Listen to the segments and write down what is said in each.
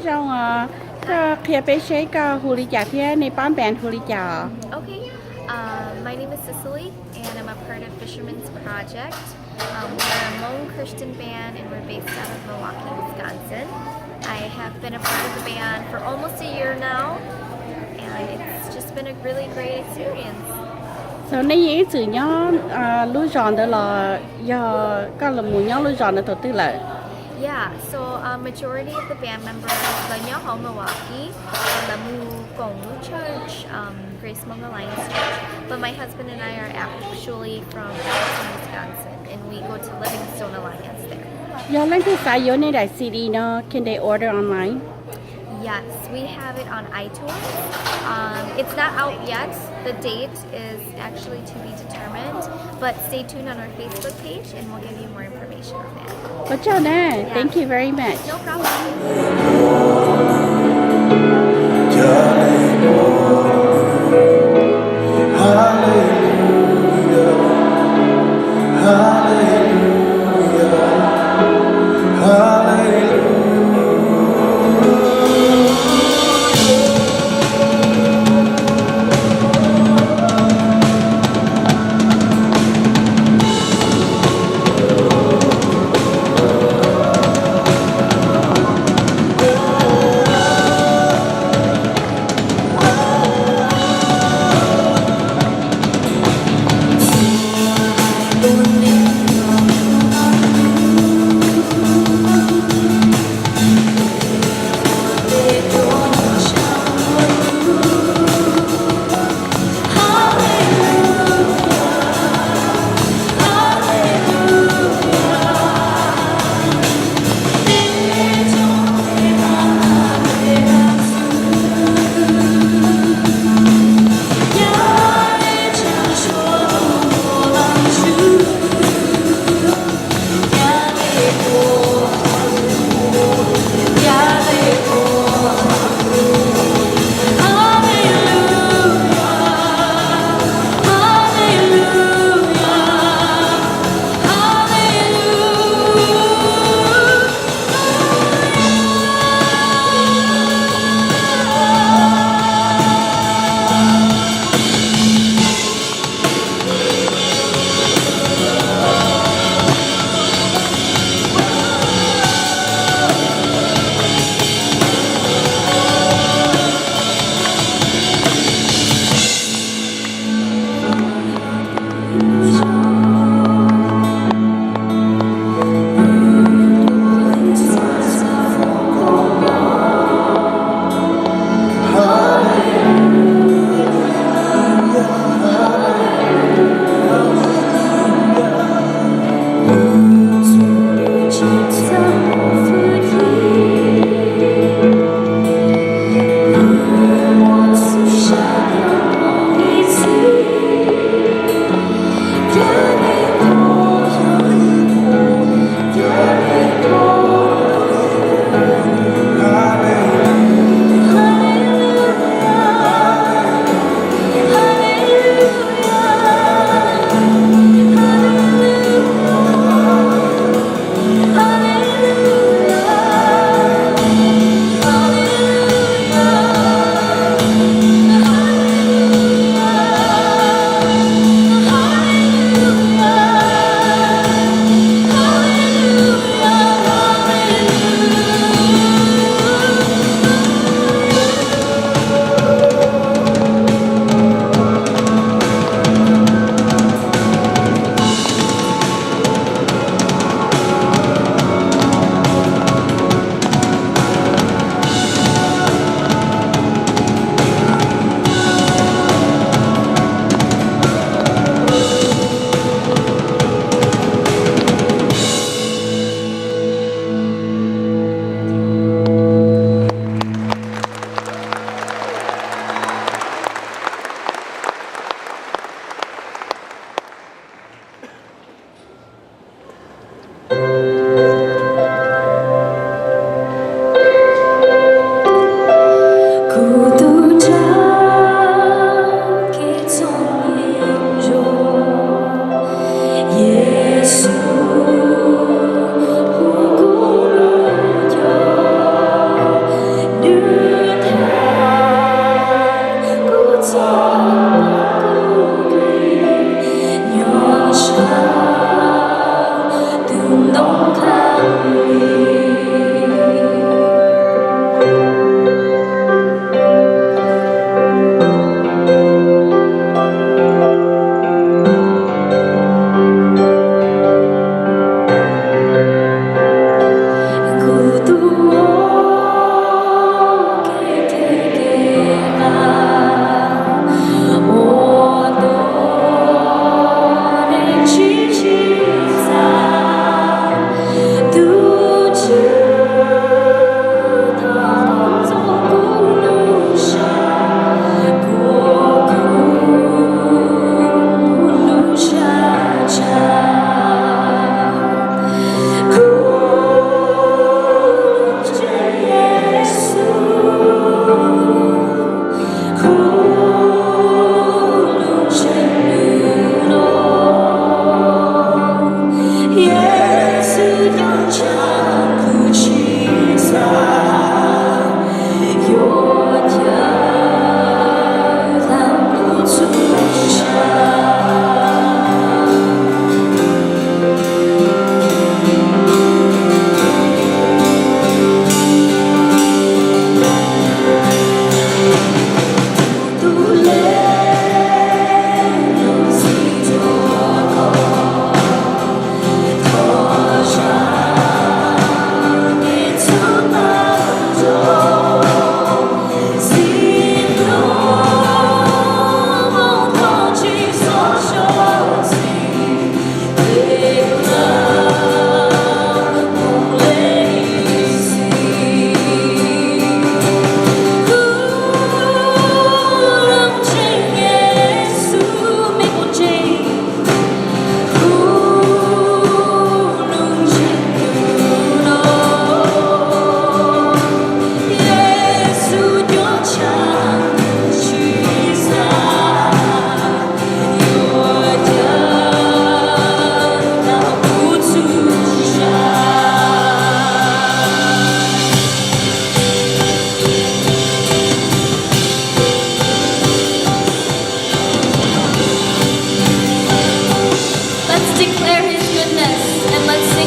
trong cho kia bé chế cả hồ lý giả thế này bán bèn hồ lý giả. Okay. My name is Cicely, and I'm a part of Fisherman's Project. We're a Hmong Christian band, and we're based out of Milwaukee, Wisconsin. I have been a part of the band for almost a year now, and it's just been a really great experience. So này ý chữ nhớ lúa giòn đó là do các là mùi nhớ lúa giòn đó tổ tư lại. Yeah, so majority of the band members là nhớ home Milwaukee, là mu Gong Church, Grace Hmong Alliance Church. But my husband and I are actually from Madison, Wisconsin, and we go to Livingstone Alliance there. Do lên thứ sai yếu này đại CD nó can they order online? Yes, we have it on iTunes. It's not out yet. The date is actually to be determined, but stay tuned on our Facebook page and we'll give you more information on that. But cho nè, thank you very much. No problem.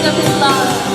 sing of His love.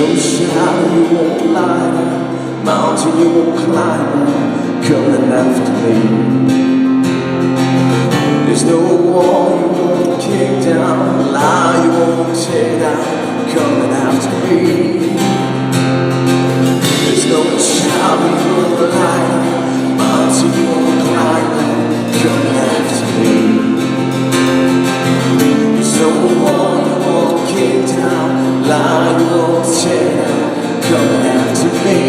No shadow you won't light, mountain you won't climb. coming after me. There's no wall you won't kick down, lie you won't tear down, coming after me. There's no child you won't lie, mountain you won't climb, coming after me. There's no wall you won't kick down, lie you won't tear down, coming after me.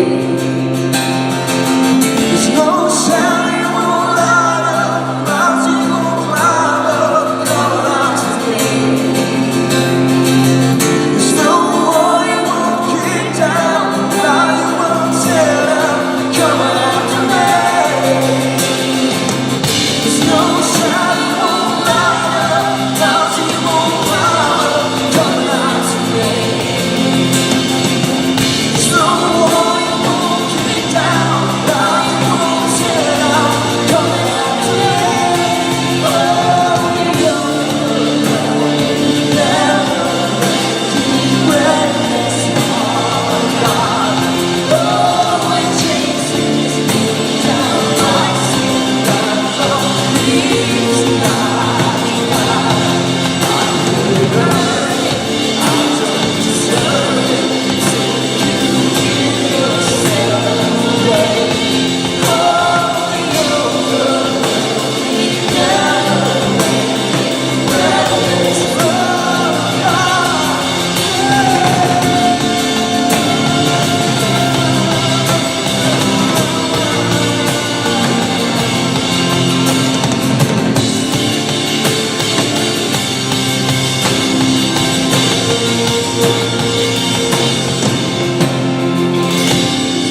There's no sound you won't light up, mountain you won't climb up, coming after me. There's no wall you won't kick down, lie you won't tear down, coming after me. There's no sound you won't light up, mountain you won't climb up, coming after me. There's no wall you won't kick down, lie you won't tear down, coming after me. Oh,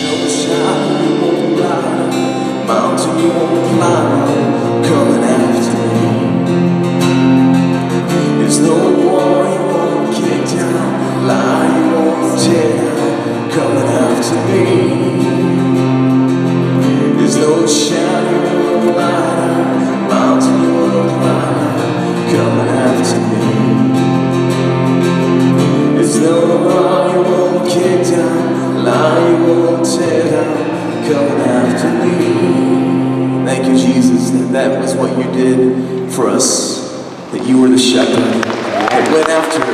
no shadow you won't light, mountain you won't climb, coming after me. There's no wall you won't kick down, lie you won't tear down, coming after me. There's no shadow you won't light, mountain you won't climb, coming after me. There's no wall you won't kick down, lie you won't tear down, coming after me. Thank you, Jesus, that was what you did for us, that you were the shepherd that went after